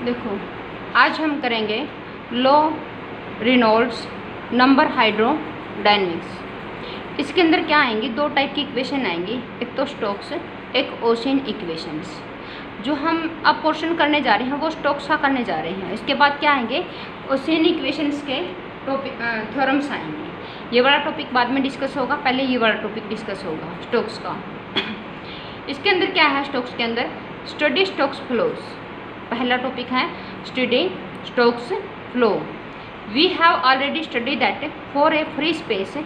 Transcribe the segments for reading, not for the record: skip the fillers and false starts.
देखो, आज हम करेंगे लो रेनॉल्ड्स नंबर हाइड्रोडायनेमिक्स। इसके अंदर क्या आएंगी, दो टाइप की इक्वेशन आएंगी, एक तो स्टोक्स, एक ओशन इक्वेशंस। जो हम अब पोर्शन करने जा रहे हैं वो स्टोक्स का करने जा रहे हैं। इसके बाद क्या आएंगे, ओशन इक्वेशंस के टॉपिक थ्योरम्स आएंगे। ये वाला टॉपिक बाद में डिस्कस होगा, पहले ये वाला टॉपिक डिस्कस होगा स्टोक्स का। इसके अंदर क्या है, स्टोक्स के अंदर स्टडी स्टोक्स फ्लोज। पहला टॉपिक है study Stokes flow. We have already study that for a free space.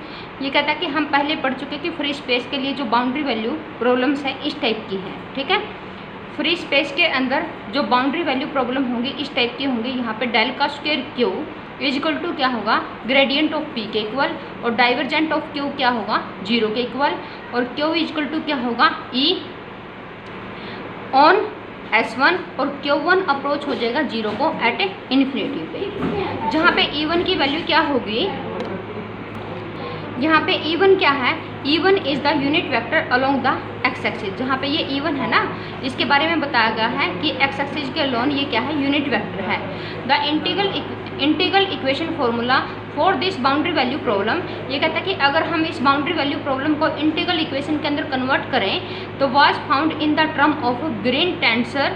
ये कहता है कि हम पहले पढ़ चुके कि फ्री स्पेस के लिए जो बाउंड्री वैल्यू प्रॉब्लम्स है इस टाइप की है। ठीक है, फ्री स्पेस के अंदर जो बाउंड्री वैल्यू प्रॉब्लम होंगी इस टाइप की होंगी। यहाँ पे डेल का square Q is equal to क्या होगा, ग्रेडियंट ऑफ पी के इक्वल, और डाइवर्जेंट ऑफ क्यू क्या होगा, 0 के इक्वल, और क्यू इज इक्वल टू क्या होगा, ई ऑन S1, और Q1 अप्रोच हो जाएगा 0 को एट इन्फिनिटी पे। जहाँ पे E1 की वैल्यू क्या होगी, यहाँ पे E1 क्या है, E1 is the unit vector along the x axis. जहाँ पे ये E1 है ना, इसके बारे में बताया गया है कि एक्स एक्सिस के अलोन ये क्या है, यूनिट वेक्टर है। The integral equation formula for this boundary value problem. ये कहता है कि अगर हम इस बाउंड्री वैल्यू प्रॉब्लम को इंटीग्रल इक्वेशन के अंदर कन्वर्ट करें तो was found in the term of green tensor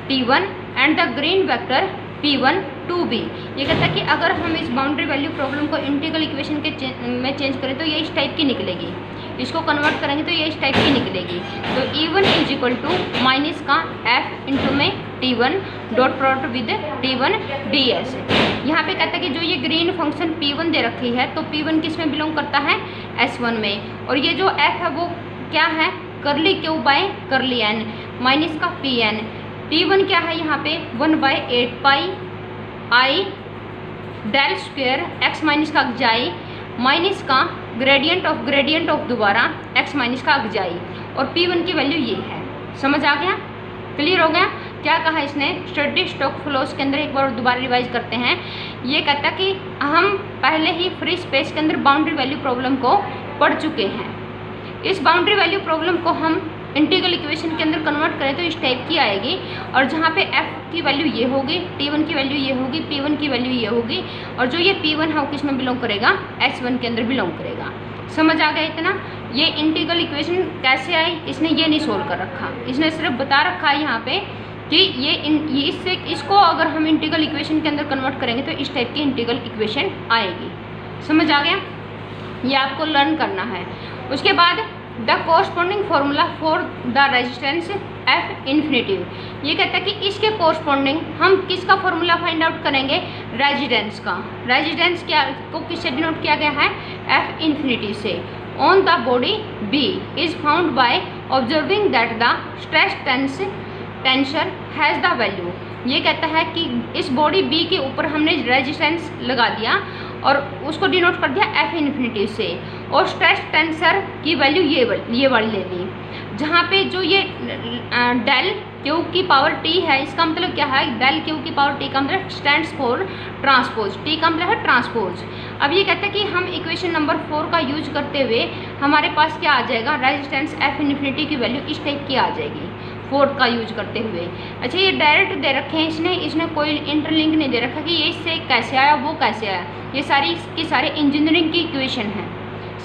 T1 and the green vector P1 2b। ये कहता है कि अगर हम इस बाउंड्री वैल्यू प्रॉब्लम को इंटीग्रल इक्वेशन के में चेंज करें तो ये इस टाइप की निकलेगी, इसको कन्वर्ट करेंगे तो ये इस टाइप की निकलेगी। तो E1 is equal to minus का F इंटू में T1 dot product with T1 ds। यहाँ पे कहता है कि जो ये ग्रीन फंक्शन P1 दे रखी है तो P1 किस में बिलोंग करता है, S1 में, और ये जो F है वो क्या है, करली क्यू बाय करली n माइनस का Pn। T1 क्या है यहाँ पे 1/8 पाई आई डेल स्क्वेयर x माइनस का अगजाई माइनस का ग्रेडियंट ऑफ दोबारा x माइनस का अगजाई, और P1 की वैल्यू ये है। समझ आ गया, क्लियर हो गया। क्या कहा इसने, स्टडी स्टोक फ्लोज के अंदर एक बार दोबारा रिवाइज करते हैं। ये कहता कि हम पहले ही फ्री स्पेस के अंदर बाउंड्री वैल्यू प्रॉब्लम को पढ़ चुके हैं। इस बाउंड्री वैल्यू प्रॉब्लम को हम इंटीग्रल इक्वेशन के अंदर कन्वर्ट करें तो इस टाइप की आएगी, और जहाँ पे f की वैल्यू ये होगी, T1 की वैल्यू ये होगी, P1 की वैल्यू ये होगी, और जो ये P1 है वो किस में बिलोंग करेगा, S1 के अंदर बिलोंग करेगा। समझ आ गया इतना। ये इंटीग्रल इक्वेशन कैसे आई, इसने ये नहीं सोल्व कर रखा, इसने सिर्फ बता रखा है यहाँ पे कि ये इसको अगर हम इंटीग्रल इक्वेशन के अंदर कन्वर्ट करेंगे तो इस टाइप की इंटीग्रल इक्वेशन आएगी। समझ आ गया, ये आपको लर्न करना है। उसके बाद the corresponding formula for the resistance F infinitive. ये कहता है कि इसके कोरस्पॉन्डिंग हम किसका फार्मूला फाइंड आउट करेंगे, रेजिस्टेंस का। रेजिस्टेंस क्या को किससे डिनोट किया गया है, F इन्फिनिटी से। On the body B is found by observing that the stress tensor has the value. ये कहता है कि इस बॉडी B के ऊपर हमने रेजिस्टेंस लगा दिया और उसको डिनोट कर दिया F इन्फिनिटी से, और स्ट्रेस टेंसर की वैल्यू ये वाली ले ली। जहाँ पे जो ये डेल क्यू की पावर T है, इसका मतलब क्या है, डेल क्यू की पावर T का मतलब स्टैंड्स फॉर ट्रांसपोज, T का मतलब है ट्रांसपोज। अब ये कहता है कि हम इक्वेशन नंबर 4 का यूज करते हुए हमारे पास क्या आ जाएगा, रेजिस्टेंस F इन्फिनिटी की वैल्यू इस टाइप की आ जाएगी 4 का यूज करते हुए। अच्छा, ये डायरेक्ट दे रखे हैं इसने कोई इंटरलिंक नहीं दे रखा कि ये इससे कैसे आया वो कैसे आया। ये सारी की सारे इंजीनियरिंग की इक्वेशन है।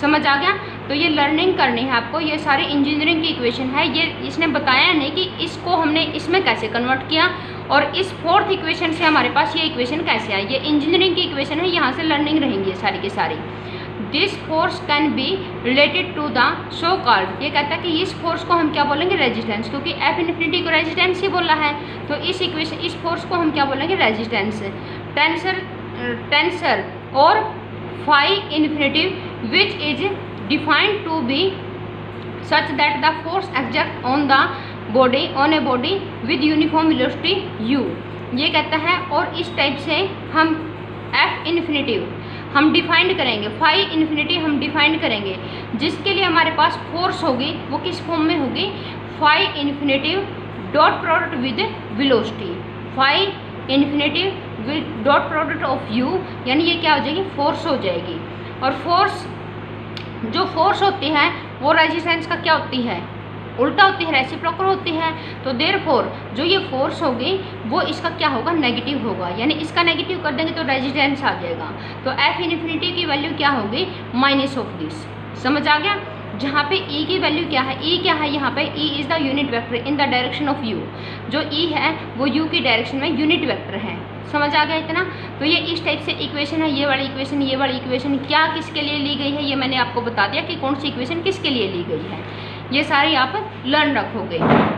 समझ आ गया, तो ये लर्निंग करनी है आपको। ये सारी इंजीनियरिंग की इक्वेशन है, ये इसने बताया नहीं कि इसको हमने इसमें कैसे कन्वर्ट किया, और इस 4th इक्वेशन से हमारे पास ये इक्वेशन कैसे आई। ये इंजीनियरिंग की इक्वेशन है, यहाँ से लर्निंग रहेंगी सारी की सारी। This force can be related to the so called. ये कहता है कि इस फोर्स को हम क्या बोलेंगे, रेजिस्टेंस, क्योंकि F इन्फिनिटी को रेजिस्टेंस ही बोला है, तो इस फोर्स को हम क्या बोलेंगे, रेजिस्टेंस। टेंसर और phi infinity which is defined to be such that the force exerted on a body with uniform velocity u। ये कहता है, और इस टाइप से हम F इन्फिनिटी हम डिफाइंड करेंगे, फाई इन्फिनिटी हम डिफाइंड करेंगे, जिसके लिए हमारे पास फोर्स होगी वो किस फॉर्म में होगी, phi infinity dot product with velocity, phi infinity with dot product of u, यानी ये क्या हो जाएगी, फोर्स हो जाएगी। और फोर्स जो फोर्स होती है वो रेजिस्टेंस का क्या होती है, उल्टा होती है, रेसिप्रोकल होती है। तो देयरफॉर जो ये फोर्स होगी वो इसका क्या होगा, नेगेटिव होगा, यानी इसका नेगेटिव कर देंगे तो रेजिस्टेंस आ जाएगा। तो एफ इन्फिनिटी की वैल्यू क्या होगी, माइनस ऑफ दिस। समझ आ गया। जहाँ पे E की वैल्यू क्या है, E क्या है यहाँ पे, E is the unit vector in the direction of U। जो E है वो U की डायरेक्शन में यूनिट वेक्टर है। समझ आ गया इतना। तो ये इस टाइप से इक्वेशन है, ये वाली इक्वेशन, ये वाली इक्वेशन क्या किसके लिए ली गई है, ये मैंने आपको बता दिया कि कौन सी इक्वेशन किसके लिए ली गई है। ये सारी आप लर्न रखोगे।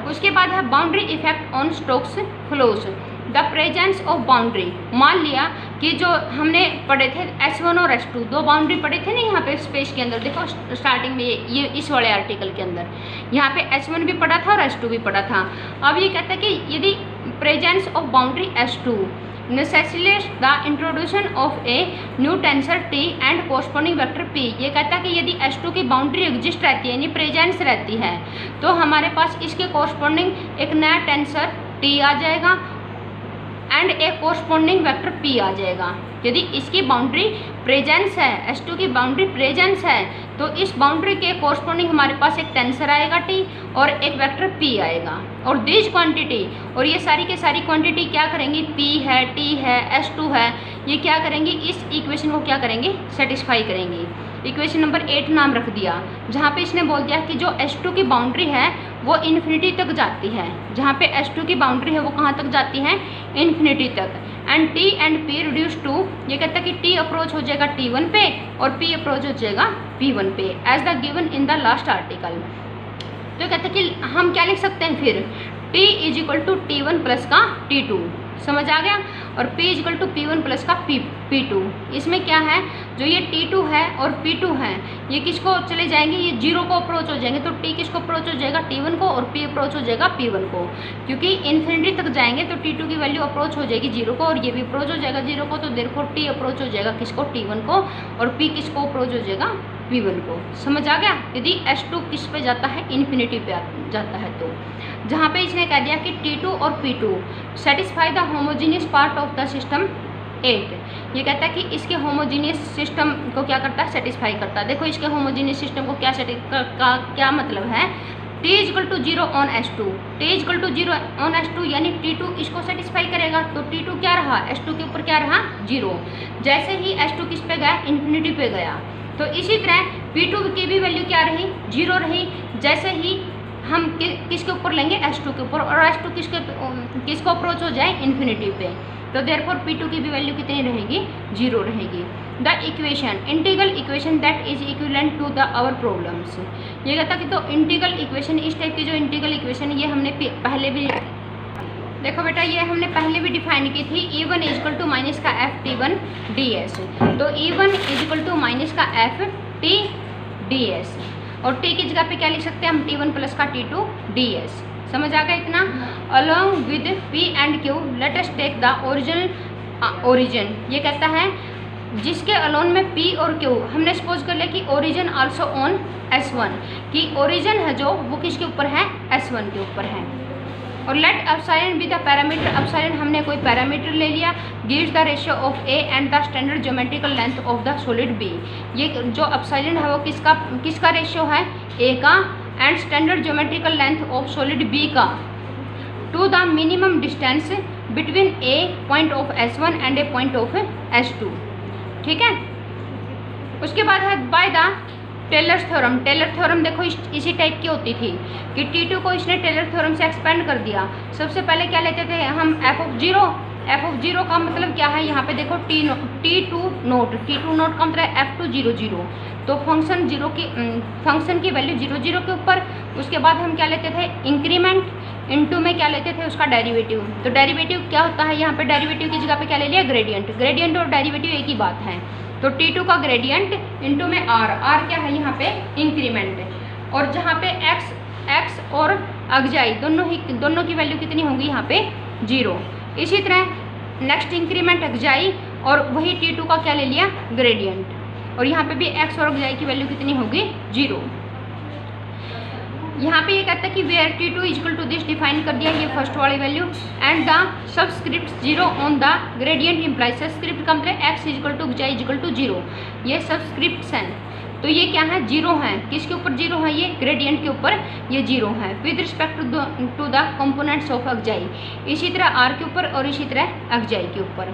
उसके बाद है boundary effect on Stokes flows, the presence of boundary. मान लिया कि जो हमने पढ़े थे S1 और S2, दो बाउंड्री पढ़े थे ना यहाँ पे स्पेस के अंदर। देखो स्टार्टिंग में ये इस वाले आर्टिकल के अंदर यहाँ पे S1 भी पढ़ा था और S2 भी पढ़ा था। अब ये कहता है कि यदि presence of boundary S2 necessitates the introduction of a new tensor T and corresponding vector P। ये कहता है कि यदि S2 की बाउंड्री एग्जिस्ट रहती है, यानी प्रेजेंस रहती है, तो हमारे पास इसके कॉरस्पॉन्डिंग एक नया टेंसर T आ जाएगा एंड एक कॉरस्पॉन्डिंग वेक्टर P आ जाएगा। यदि इसकी बाउंड्री प्रेजेंस है, S2 की बाउंड्री प्रेजेंस है, तो इस बाउंड्री के कॉरस्पॉन्डिंग हमारे पास एक टेंसर आएगा T और एक वेक्टर P आएगा। और दिस क्वांटिटी, और ये सारी के सारी क्वांटिटी क्या करेंगी, P है, T है, S2 है, ये क्या करेंगी, इस इक्वेशन को क्या करेंगे, सेटिस्फाई करेंगी। इक्वेशन नंबर 8 नाम रख दिया, जहाँ पे इसने बोल दिया कि जो S2 की बाउंड्री है वो इन्फिनिटी तक जाती है। जहाँ पे S2 की बाउंड्री है वो कहाँ तक जाती है, इन्फिनिटी तक। And T and P reduce to, ये कहता है कि T अप्रोच हो जाएगा T1 पे और P अप्रोच हो जाएगा P1 पे, as the given in the last article. तो कहते हैं कि हम क्या लिख सकते हैं फिर, T is equal to T1 plus का T2। समझ आ गया। और P equal to P1 plus का P2। इसमें क्या है, जो ये T2 है और P2 है, ये किसको चले जाएंगे, ये जीरो को अप्रोच हो जाएंगे। तो T किसको अप्रोच हो जाएगा, T1 को, और P अप्रोच हो जाएगा P1 को। क्योंकि इन्फिनिटी तक जाएंगे तो T2 की वैल्यू अप्रोच हो जाएगी जीरो को, और ये भी अप्रोच हो जाएगा जीरो को। तो देयरफॉर T अप्रोच हो जाएगा किसको, T1 को, और P किसको अप्रोच हो जाएगा, P1 को। समझ आ गया। यदि S2 किस पे जाता है, इन्फिनिटी पे जाता है। तो जहाँ पे इसने कह दिया कि T2 और P2 satisfy the homogeneous part of the system 8, ये कहता है कि इसके होमोजीनियस सिस्टम को क्या करता है, सेटिस्फाई करता है। देखो इसके होमोजीनियस सिस्टम को क्या मतलब है, T equal to 0 on S2, T equal to 0 on S2 यानी T2 इसको सेटिस्फाई करेगा। तो T2 क्या रहा, S2 के ऊपर क्या रहा, 0। जैसे ही S2 किस पे गया, इन्फिनिटी पे गया, तो इसी तरह P2 की भी वैल्यू क्या रही, 0 रही। जैसे ही हम किसके ऊपर लेंगे, S2 के ऊपर, और S2 किसको अप्रोच हो जाए, इन्फिनिटी पे, तो देयरफॉर P2 की भी वैल्यू कितनी रहेगी, 0 रहेगी। The equation, integral equation that is equivalent to the our problems. ये कहता कि तो इंटीग्रल इक्वेशन, इस टाइप की जो इंटीग्रल इक्वेशन ये हमने पहले भी, देखो बेटा ये हमने पहले भी डिफाइन की थी। E1 is equal to minus का F_T1 ds। तो E1 is equal to minus का F_T ds, और T की जगह पे क्या लिख सकते हैं हम, T1 प्लस का T2 ds। समझ आ गया इतना। Along with P and Q let us take the origin. ये कहता है जिसके अलोन में P और Q, हमने सपोज कर लिया कि ओरिजिन आल्सो ऑन S1, कि ओरिजिन है जो वो किसके ऊपर है, S1 के ऊपर है। और let epsilon be the parameter, epsilon हमने कोई पैरामीटर ले लिया, gives the ratio of A and the standard geometrical length of the solid B। ये जो एप्सिलॉन है वो किसका रेशियो है, A का, and standard geometrical length of solid B का, to the minimum distance between A point of S1 and A point of S2। ठीक है। उसके बाद है by the Taylor's theorem. Taylor theorem देखो इसी टाइप की होती थी कि T2 को इसने टेलर थ्योरम से एक्सपेंड कर दिया। सबसे पहले क्या लेते थे हम, f(0) का मतलब क्या है, यहाँ पे देखो T2 नोट का मतलब F2 तो फंक्शन की वैल्यू 0 के ऊपर। उसके बाद हम क्या लेते थे, इंक्रीमेंट, इनटू में क्या लेते थे, उसका डेरिवेटिव। तो डेरिवेटिव क्या होता है, यहाँ पे डेरिवेटिव की जगह पे क्या ले लिया, ग्रेडियंट और डेरिवेटिव एक ही बात है। तो T2 का ग्रेडियंट इनटू में R क्या है, यहाँ पे इंक्रीमेंट। और जहाँ पे x और अगजाई दोनों की वैल्यू कितनी होगी, यहाँ पे 0। इसी तरह नेक्स्ट इंक्रीमेंट अगजाई, और वही T2 का क्या ले लिया, ग्रेडियंट। और यहाँ पे भी x और अगजाई की वैल्यू कितनी होगी, 0। यहाँ पे ये कहता है कि where T2 is equal to this, define कर दिया ये फर्स्ट वाली value, and the subscript 0 on the gradient implies, subscript का मतलब x इज इक्वल टू अगजाई इज इक्वल टू 0, ये सबस्क्रिप्ट्स हैं। तो ये क्या है, जीरो है। किसके ऊपर जीरो है, ये ग्रेडियंट के ऊपर ये जीरो है with respect to the components of एक्जाई, इसी तरह आर के ऊपर और इसी तरह एक्जाई के ऊपर।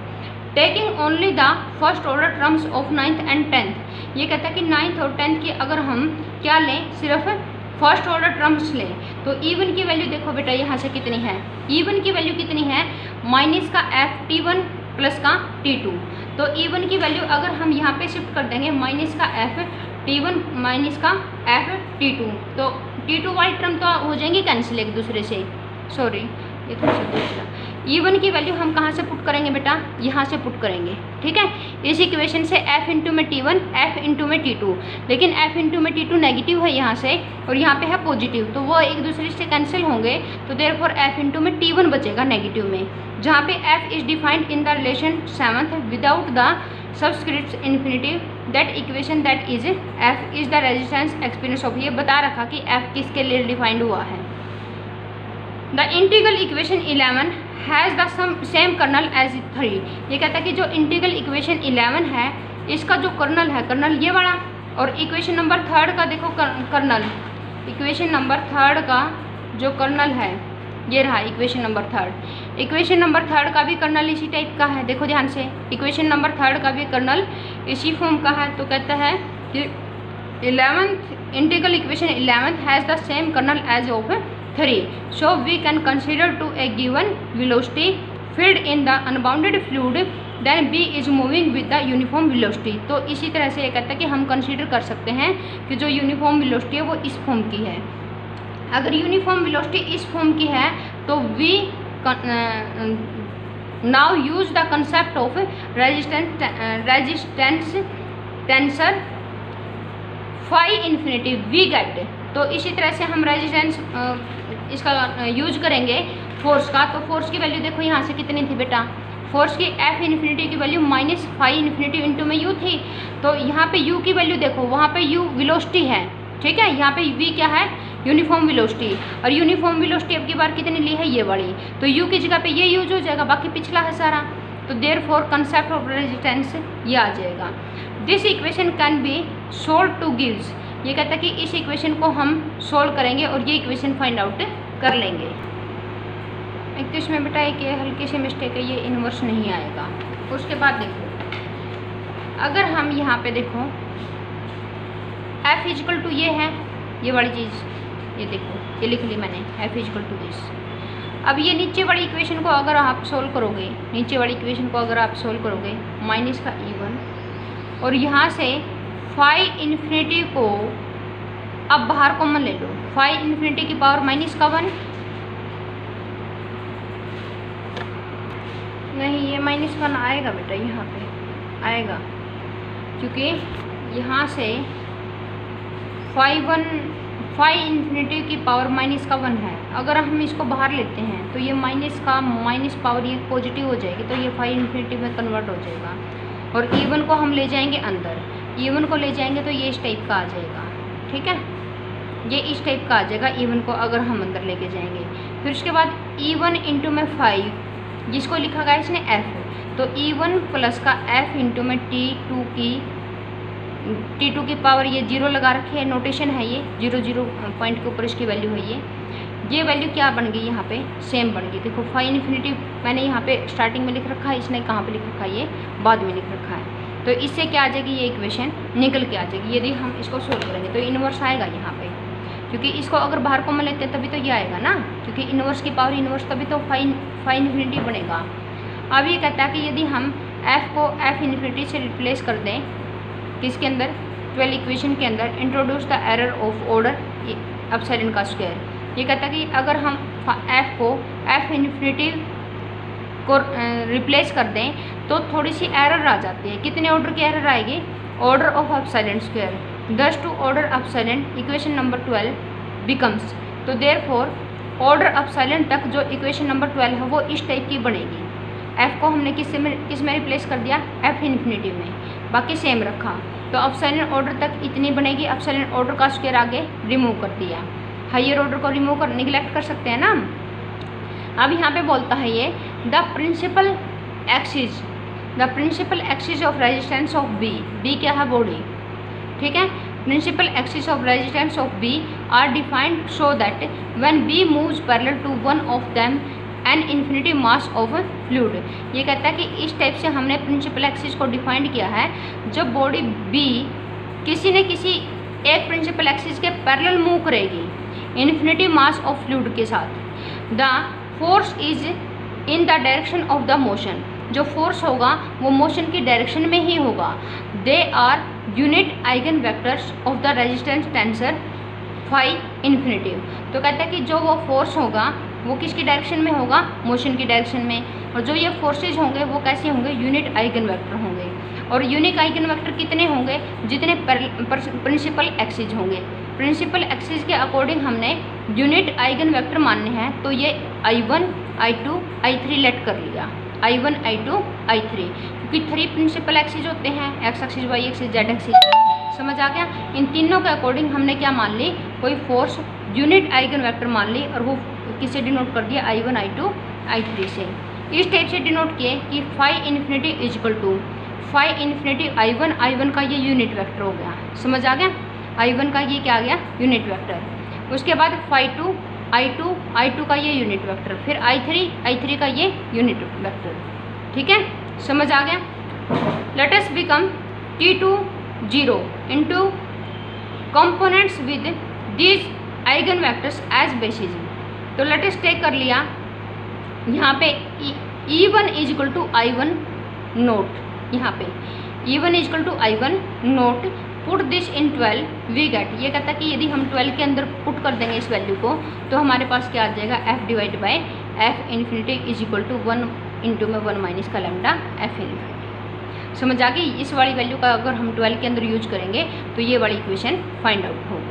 Taking only the first order terms of 9th and 10th, ये कहता है कि 9th और 10th की अगर हम क्या लें, सिर्फ फर्स्ट ऑर्डर टर्म्स लें, तो E1 की वैल्यू देखो बेटा यहाँ से कितनी है, E1 की वैल्यू कितनी है, माइनस का एफ T1 प्लस का T2। तो E1 की वैल्यू अगर हम यहाँ पे शिफ्ट कर देंगे माइनस का एफ T1 माइनस का एफ T2, तो T2 वाली टर्म तो हो जाएंगे कैंसिल एक दूसरे से, सॉरी ये थोड़ा सा दूसरा। E1 की वैल्यू हम कहाँ से पुट करेंगे बेटा, यहाँ से पुट करेंगे, ठीक है। इस इक्वेशन से F इंटू में T1 F इंटू में T2, लेकिन F इंटू में T2 नेगेटिव है यहाँ से और यहाँ पे है पॉजिटिव, तो वो एक दूसरे से कैंसिल होंगे, तो देयरफॉर F इंटू में T1 बचेगा नेगेटिव में, जहाँ पे F is defined in the relation 7th without the subscript infinitive, that equation that is F is the resistance experience of, ये बता रखा कि F किसके लिए डिफाइंड हुआ है। The integral equation 11 has the same kernel as 3, ये कहता है कि जो इंटीग्रल इक्वेशन 11 है इसका जो कर्नल है, कर्नल ये वाला, और इक्वेशन नंबर 3 का देखो कर्नल, इक्वेशन नंबर 3 का जो कर्नल है ये रहा इक्वेशन नंबर 3। इक्वेशन नंबर 3 का भी कर्नल इसी टाइप का है, देखो ध्यान से, इक्वेशन नंबर 3 का भी कर्नल इसी फॉर्म का है। तो कहता है कि 11th integral equation 11 has the same kernel as of 3, so we can consider to a given velocity filled in the unbounded fluid, then B is moving with the uniform velocity। तो इसी तरह से ये कहता है कि हम कंसीडर कर सकते हैं कि जो यूनिफॉर्म वेलोसिटी है वो इस फॉर्म की है। अगर यूनिफॉर्म वेलोसिटी इस फॉर्म की है तो V now use the concept of resistance tensor phi infinity V get. तो इसी तरह से हम रेजिस्टेंस इसका यूज करेंगे फोर्स का, तो फोर्स की वैल्यू देखो यहाँ से कितनी थी बेटा, फोर्स की F इन्फिनिटी की value minus phi infinity into में U थी, तो यहाँ पे U की वैल्यू देखो, वहाँ पे U वेलोसिटी है, ठीक है, यहाँ पे V क्या है, यूनिफॉर्म वेलोसिटी, और यूनिफॉर्म वेलोसिटी अब की बार कितनी ली है, ये वाली, तो U की जगह पे ये यूज हो जाएगा, बाकी पिछला है सारा, तो देयरफॉर कंसेप्ट ऑफ रेजिस्टेंस ये आ जाएगा। This equation can be solve two gives, ये कहता है कि इस इक्वेशन को हम सोल्व करेंगे और ये इक्वेशन फाइंड आउट कर लेंगे। एक तो इसमें बेटा एक हल्की सी मिस्टेक है, ये इन्वर्स नहीं आएगा। उसके बाद देखो, अगर हम यहाँ पे देखो F इजिकल टू ये है, ये वाली चीज़, ये देखो ये लिख ली मैंने, F इजिकल टू दिस। अब ये नीचे वाली इक्वेशन को अगर आप सोल्व करोगे, नीचे वाली इक्वेशन को अगर आप सोल्व करोगे माइनस का E1, और यहाँ से फाई इन्फिनिटी को अब बाहर कॉमन ले लो, फाई इन्फिनिटी की पावर माइनस का 1, नहीं ये माइनस 1 आएगा बेटा, यहाँ पे आएगा, क्योंकि यहाँ से फाई इन्फिनिटी की पावर माइनस का 1 है, अगर हम इसको बाहर लेते हैं तो ये माइनस का माइनस पावर ये पॉजिटिव हो जाएगी, तो ये फाई इन्फिनिटी में कन्वर्ट हो जाएगा, और E1 को हम ले जाएंगे अंदर, E1 को ले जाएंगे तो ये इस टाइप का आ जाएगा, ठीक है, ये इस टाइप का आ जाएगा E1 को अगर हम अंदर लेके जाएंगे। फिर उसके बाद E1 इंटू में 5, जिसको लिखा गया इसने F, तो E1 प्लस का F इंटू में T2 की पावर ये 0 लगा रखी है, नोटेशन है ये 0 पॉइंट के ऊपर इसकी वैल्यू है, ये वैल्यू क्या बन गई, यहाँ पे सेम बन गई। देखो फाई इन्फिनिटी मैंने यहाँ पे स्टार्टिंग में लिख रखा है, इसने कहाँ पे लिख रखा है, ये बाद में लिख रखा है, तो इससे क्या आ जाएगी, ये इक्वेशन निकल के आ जाएगी। यदि हम इसको सोल्व करेंगे तो इन्वर्स आएगा यहाँ पे, क्योंकि इसको अगर बाहर कॉमन लेते हैं तभी तो ये आएगा ना, क्योंकि इन्वर्स की पावर इन्वर्स, तभी तो फाई इन्फिनिटी बनेगा। अब ये कहता है कि यदि हम F को F इन्फिनिटी से रिप्लेस कर दें, किसके अंदर, 12 इक्वेशन के अंदर, introduce the error of order epsilon का स्क्वायर। ये कहता है कि अगर हम F को F इन्फिनिटी को रिप्लेस कर दें तो थोड़ी सी एरर आ जाती है। कितने ऑर्डर की एरर आएगी, order of epsilon square, thus to order epsilon equation number 12 becomes, तो देयरफॉर ऑर्डर एप्सिलॉन तक जो इक्वेशन नंबर 12 है वो इस टाइप की बनेगी। F को हमने किस में रिप्लेस कर दिया, F इन्फिनिटी में, बाकी सेम रखा, तो एप्सिलॉन ऑर्डर तक इतनी बनेगी, एप्सिलॉन ऑर्डर का स्क्वायर आगे रिमूव कर दिया, हायर ऑर्डर को रिमूव कर निगलेक्ट कर सकते हैं ना। अब यहाँ पे बोलता है ये the principal axis of resistance of B क्या है, बॉडी, ठीक है, principal axis of resistance of B are defined so that when B moves parallel to one of them an infinity mass of fluid। ये कहता है कि इस type से हमने प्रिंसिपल एक्सिस को डिफाइंड किया है, जब बॉडी B किसी न किसी एक प्रिंसिपल एक्सिस के पैरेलल मूव करेगी इन्फिनिटी मास ऑफ फ्लूइड के साथ, the force is in the direction of the motion. जो फोर्स होगा वो मोशन की डायरेक्शन में ही होगा। They are unit eigen vectors of the resistance tensor phi infinitive. तो कहता है कि जो वो फोर्स होगा वो किसकी डायरेक्शन में होगा, मोशन की डायरेक्शन में, और जो ये फोर्सेज होंगे वो कैसे होंगे, यूनिट आइगन वेक्टर होंगे। और यूनिक आइगन वेक्टर कितने होंगे, जितने प्रिंसिपल एक्सिस होंगे। प्रिंसिपल एक्सिस के अकॉर्डिंग हमने यूनिट आइगन वेक्टर मानने हैं, तो ये I1 I2 I3 लेट कर लिया, I1 I2 I3, क्योंकि 3 प्रिंसिपल एक्सिस होते हैं, X axis Y axis Z axis. समझ आ गया। इन तीनों के अकॉर्डिंग हमने क्या मान ली, कोई फोर्स यूनिट आइगन वेक्टर मान ली, और वो किससे डिनोट कर दिया, I1 I2 I3 से। इस टाइप से डिनोट किए कि phi infinity is equal to phi infinity I1 का ये यूनिट वेक्टर हो गया। समझ आ गया। I1 का ये क्या आ गया, यूनिट वेक्टर। उसके बाद फाई 2 I2 का ये यूनिट वेक्टर, फिर I3 का ये यूनिट वेक्टर। ठीक है, समझ आ गया। Let us become T2 0 into components with these eigen vectors as basis. तो लेट अस टेक कर लिया यहाँ पे E1 is equal to I1 note, यहाँ पे E1 is equal to I1 note, put this in 12 we get. ये कहता है कि यदि हम 12 के अंदर पुट कर देंगे इस वैल्यू को, तो हमारे पास क्या आ जाएगा, F divide by F infinity is equal to 1 into में 1 माइनस का लैम्डा F इन्फिनिटी। समझ आ गई। इस वाली वैल्यू का अगर हम 12 के अंदर यूज करेंगे तो ये वाली इक्वेशन फाइंड आउट होगी।